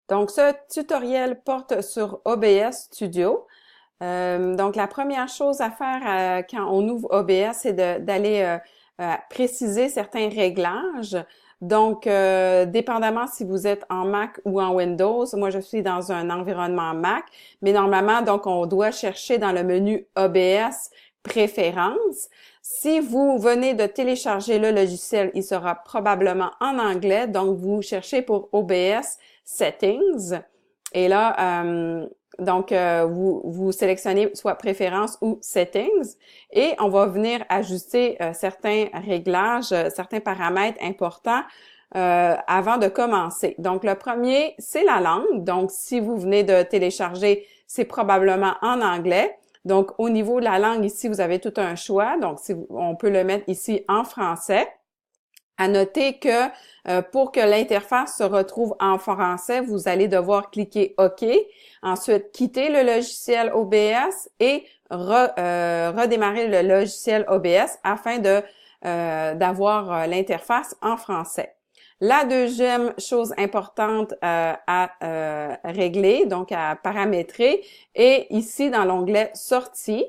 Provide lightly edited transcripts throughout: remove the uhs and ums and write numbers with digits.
Donc, ce tutoriel porte sur OBS Studio. Donc, la première chose à faire quand on ouvre OBS, c'est d'aller préciser certains réglages. Donc, dépendamment si vous êtes en Mac ou en Windows, moi je suis dans un environnement Mac, mais normalement, donc, on doit chercher dans le menu OBS Préférences. Si vous venez de télécharger le logiciel, il sera probablement en anglais, donc vous cherchez pour OBS Settings. Et là, vous sélectionnez soit Préférences ou Settings et on va venir ajuster certains réglages, certains paramètres importants avant de commencer. Donc, le premier, c'est la langue. Donc, si vous venez de télécharger, c'est probablement en anglais. Donc, au niveau de la langue, ici, vous avez tout un choix. Donc, on peut le mettre ici en français. À noter que pour que l'interface se retrouve en français, vous allez devoir cliquer OK, ensuite quitter le logiciel OBS et redémarrer le logiciel OBS afin d'avoir l'interface en français. La deuxième chose importante à régler, donc à paramétrer, est ici dans l'onglet Sortie.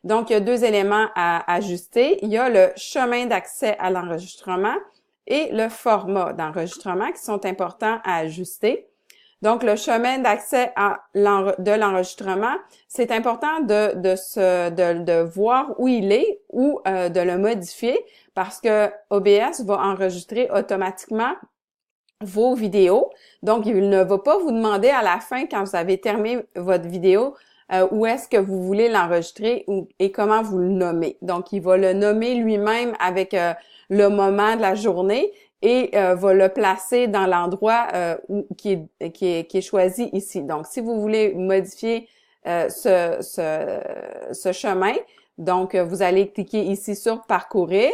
Donc, il y a deux éléments à ajuster. Il y a le chemin d'accès à l'enregistrement et le format d'enregistrement qui sont importants à ajuster. Donc, le chemin d'accès de l'enregistrement, c'est important de voir où il est ou de le modifier parce que OBS va enregistrer automatiquement vos vidéos. Donc, il ne va pas vous demander à la fin, quand vous avez terminé votre vidéo, où est-ce que vous voulez l'enregistrer et comment vous le nommez. Donc, il va le nommer lui-même avec le moment de la journée et va le placer dans l'endroit qui est choisi ici. Donc, si vous voulez modifier ce chemin, donc vous allez cliquer ici sur Parcourir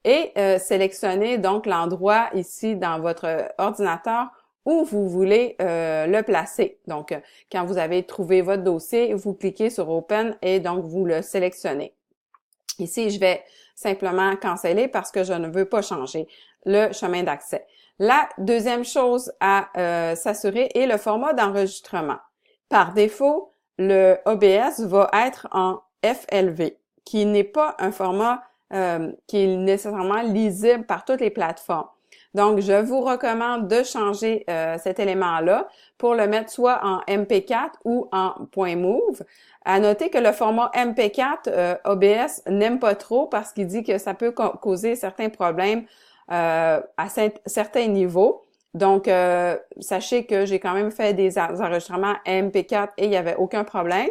et sélectionner donc l'endroit ici dans votre ordinateur où vous voulez le placer. Donc, quand vous avez trouvé votre dossier, vous cliquez sur Open et donc vous le sélectionnez. Ici, je vais simplement canceller parce que je ne veux pas changer le chemin d'accès. La deuxième chose à s'assurer est le format d'enregistrement. Par défaut, le OBS va être en FLV, qui n'est pas un format qui est nécessairement lisible par toutes les plateformes. Donc, je vous recommande de changer cet élément-là pour le mettre soit en MP4 ou en .move. À noter que le format MP4, OBS n'aime pas trop parce qu'il dit que ça peut causer certains problèmes à certains niveaux. Donc, sachez que j'ai quand même fait des enregistrements MP4 et il n'y avait aucun problème.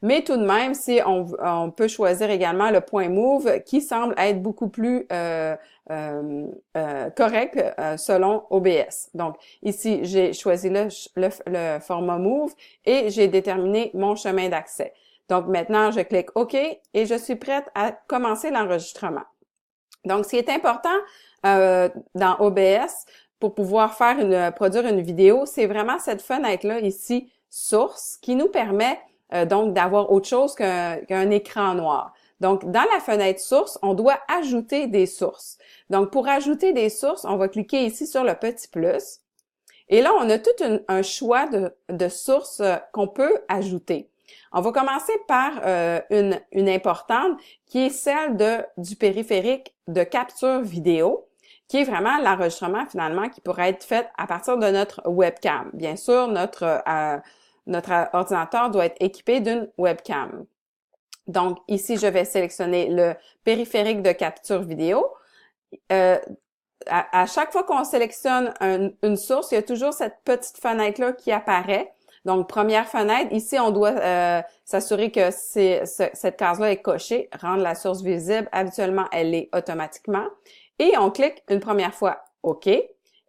Mais tout de même, si on peut choisir également le .move qui semble être beaucoup plus correct selon OBS. Donc, ici, j'ai choisi le format Move et j'ai déterminé mon chemin d'accès. Donc, maintenant, je clique OK et je suis prête à commencer l'enregistrement. Donc, ce qui est important dans OBS pour pouvoir produire une vidéo, c'est vraiment cette fenêtre-là ici, Source, qui nous permet donc d'avoir autre chose qu'un écran noir. Donc, dans la fenêtre source, on doit ajouter des sources. Donc, pour ajouter des sources, on va cliquer ici sur le petit plus. Et là, on a tout un choix de sources qu'on peut ajouter. On va commencer par une importante qui est celle du périphérique de capture vidéo, qui est vraiment l'enregistrement finalement qui pourrait être fait à partir de notre webcam. Bien sûr, notre ordinateur doit être équipé d'une webcam. Donc, ici, je vais sélectionner le périphérique de capture vidéo. À chaque fois qu'on sélectionne une source, il y a toujours cette petite fenêtre-là qui apparaît. Donc, première fenêtre, ici, on doit s'assurer que cette case-là est cochée, rendre la source visible. Habituellement, elle l'est automatiquement. Et on clique une première fois OK.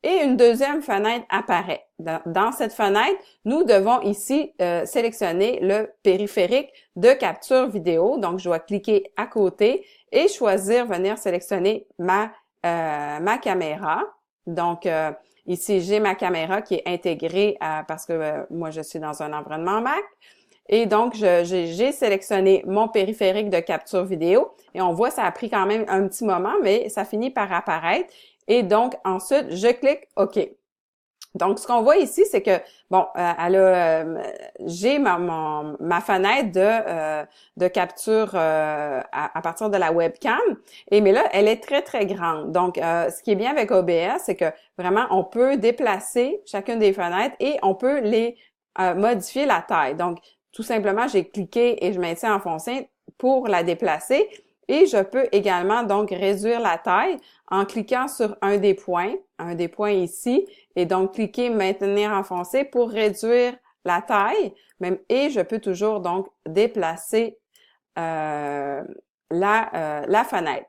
Et une deuxième fenêtre apparaît. Dans cette fenêtre, nous devons ici sélectionner le périphérique de capture vidéo. Donc, je dois cliquer à côté et choisir venir sélectionner ma caméra. Donc, ici, j'ai ma caméra qui est intégrée parce que moi, je suis dans un environnement Mac. Et donc, j'ai sélectionné mon périphérique de capture vidéo. Et on voit, ça a pris quand même un petit moment, mais ça finit par apparaître. Et donc, ensuite, je clique OK. Donc, ce qu'on voit ici, c'est que, bon, j'ai ma fenêtre de capture à partir de la webcam, mais là, elle est très, très grande. Donc, ce qui est bien avec OBS, c'est que vraiment, on peut déplacer chacune des fenêtres et on peut les modifier la taille. Donc, tout simplement, j'ai cliqué et je maintiens enfoncé pour la déplacer. Et je peux également donc réduire la taille en cliquant sur un des points ici, et donc cliquer maintenir enfoncé pour réduire la taille, et je peux toujours donc déplacer la fenêtre.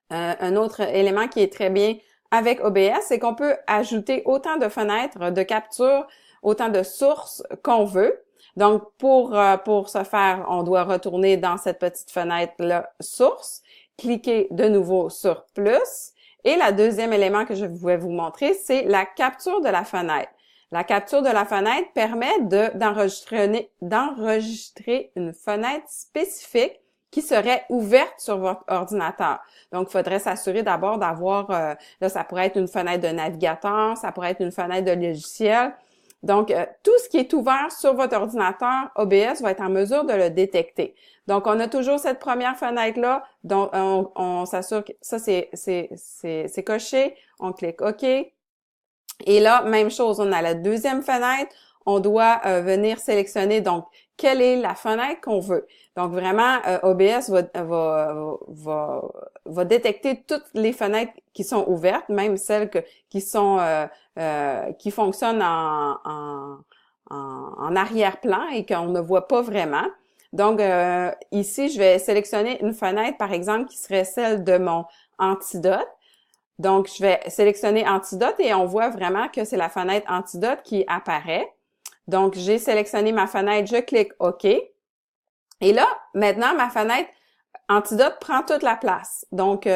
Un autre élément qui est très bien avec OBS, c'est qu'on peut ajouter autant de fenêtres de capture, autant de sources qu'on veut. Donc, pour ce faire, on doit retourner dans cette petite fenêtre-là, source, cliquer de nouveau sur plus. Et le deuxième élément que je voulais vous montrer, c'est la capture de la fenêtre. La capture de la fenêtre permet d'enregistrer une fenêtre spécifique qui serait ouverte sur votre ordinateur. Donc, il faudrait s'assurer d'abord d'avoir, là, ça pourrait être une fenêtre de navigateur, ça pourrait être une fenêtre de logiciel. Donc, tout ce qui est ouvert sur votre ordinateur, OBS va être en mesure de le détecter. Donc, on a toujours cette première fenêtre-là, donc on s'assure que ça, c'est coché. On clique OK. Et là, même chose, on a la deuxième fenêtre. On doit venir sélectionner, donc, quelle est la fenêtre qu'on veut. Donc, vraiment, OBS va détecter toutes les fenêtres qui sont ouvertes, même celles qui fonctionnent en arrière-plan et qu'on ne voit pas vraiment. Donc, ici, je vais sélectionner une fenêtre, par exemple, qui serait celle de mon antidote. Donc, je vais sélectionner antidote et on voit vraiment que c'est la fenêtre antidote qui apparaît. Donc, j'ai sélectionné ma fenêtre, je clique OK. Et là, maintenant, ma fenêtre antidote prend toute la place. Donc,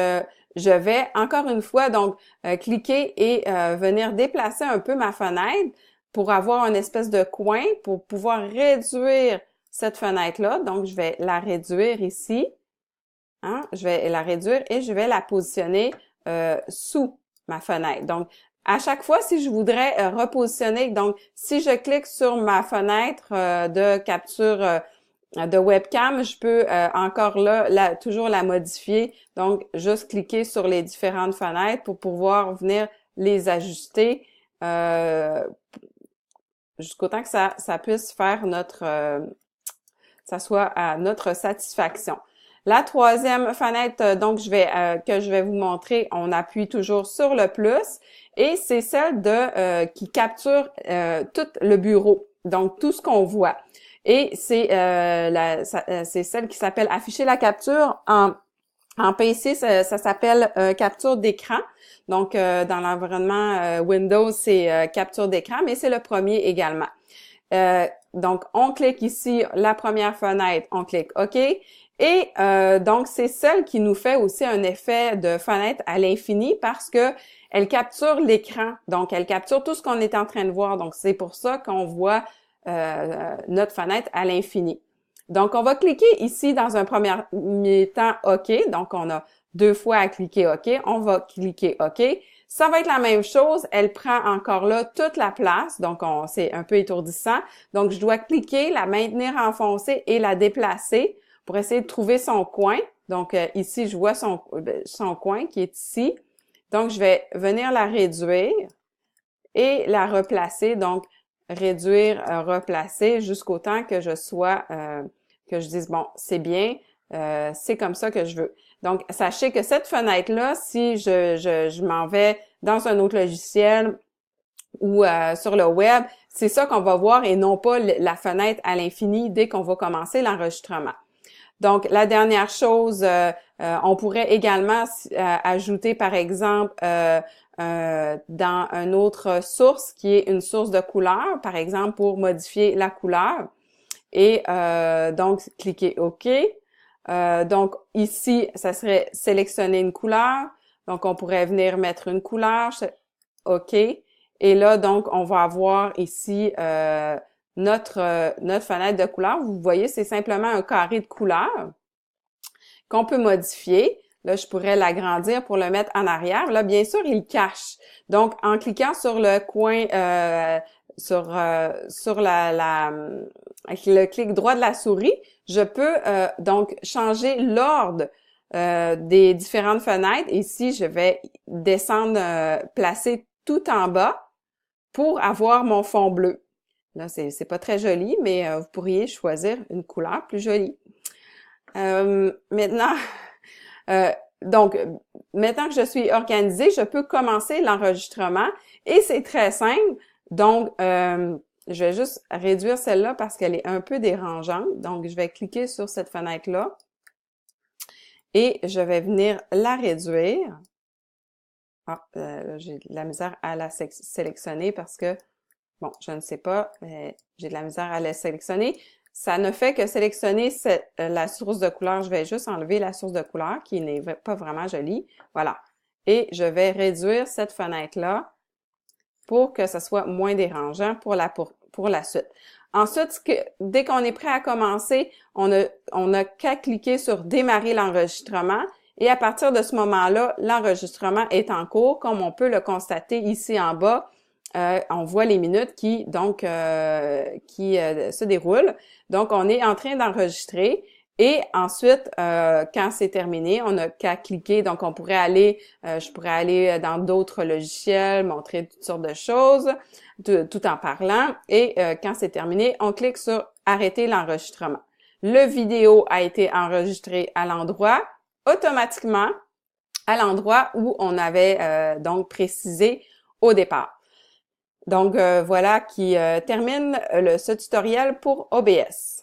je vais encore une fois donc cliquer et venir déplacer un peu ma fenêtre pour avoir une espèce de coin pour pouvoir réduire cette fenêtre-là. Donc, je vais la réduire ici. Hein? Je vais la réduire et je vais la positionner sous ma fenêtre. Donc, à chaque fois, si je voudrais repositionner, donc si je clique sur ma fenêtre de capture de webcam, je peux encore là, toujours la modifier. Donc, juste cliquer sur les différentes fenêtres pour pouvoir venir les ajuster jusqu'au temps que ça puisse faire ça soit à notre satisfaction. La troisième fenêtre, donc que je vais vous montrer, on appuie toujours sur le plus et c'est celle qui capture tout le bureau, donc tout ce qu'on voit. Et c'est celle qui s'appelle afficher la capture en PC, ça s'appelle capture d'écran. Donc dans l'environnement Windows, c'est capture d'écran, mais c'est le premier également. Donc on clique ici la première fenêtre, on clique OK. Et donc, c'est celle qui nous fait aussi un effet de fenêtre à l'infini parce que elle capture l'écran. Donc, elle capture tout ce qu'on est en train de voir. Donc, c'est pour ça qu'on voit notre fenêtre à l'infini. Donc, on va cliquer ici dans un premier temps OK. Donc, on a 2 fois à cliquer OK. On va cliquer OK. Ça va être la même chose. Elle prend encore là toute la place. Donc, c'est un peu étourdissant. Donc, je dois cliquer, la maintenir enfoncée et la déplacer pour essayer de trouver son coin. Donc, ici, je vois son coin qui est ici. Donc, je vais venir la réduire et la replacer. Donc, réduire, replacer jusqu'au temps que je dise, bon, c'est bien, c'est comme ça que je veux. Donc, sachez que cette fenêtre-là, si je m'en vais dans un autre logiciel ou sur le web, c'est ça qu'on va voir et non pas la fenêtre à l'infini dès qu'on va commencer l'enregistrement. Donc, la dernière chose, on pourrait également ajouter, par exemple, dans une autre source qui est une source de couleur, par exemple, pour modifier la couleur. Et donc, cliquez OK. Donc, ici, ça serait sélectionner une couleur. Donc, on pourrait venir mettre une couleur. OK. Et là, donc, on va avoir ici notre fenêtre de couleur. Vous voyez, c'est simplement un carré de couleur qu'on peut modifier. Là, je pourrais l'agrandir pour le mettre en arrière. Là, bien sûr, il cache. Donc, en cliquant sur le coin, avec le clic droit de la souris, je peux donc changer l'ordre des différentes fenêtres. Ici, je vais descendre, placer tout en bas pour avoir mon fond bleu. Là, c'est pas très joli, mais vous pourriez choisir une couleur plus jolie. Maintenant, donc, maintenant que je suis organisée, je peux commencer l'enregistrement et c'est très simple. Donc, je vais juste réduire celle-là parce qu'elle est un peu dérangeante. Donc, je vais cliquer sur cette fenêtre-là et je vais venir la réduire. Ah, j'ai de la misère à la sélectionner parce que, bon, je ne sais pas, mais j'ai de la misère à la sélectionner. Ça ne fait que sélectionner la source de couleur. Je vais juste enlever la source de couleur qui n'est pas vraiment jolie. Voilà. Et je vais réduire cette fenêtre-là pour que ce soit moins dérangeant pour la suite. Ensuite, dès qu'on est prêt à commencer, on a qu'à cliquer sur « Démarrer l'enregistrement » et à partir de ce moment-là, l'enregistrement est en cours, comme on peut le constater ici en bas. On voit les minutes qui se déroulent. Donc, on est en train d'enregistrer. Et ensuite, quand c'est terminé, on n'a qu'à cliquer. Donc, on pourrait aller, je pourrais aller dans d'autres logiciels, montrer toutes sortes de choses, tout en parlant. Et quand c'est terminé, on clique sur « Arrêter l'enregistrement ». Le vidéo a été enregistré à l'endroit, automatiquement, à l'endroit où on avait donc précisé au départ. Donc, voilà qui termine ce tutoriel pour OBS.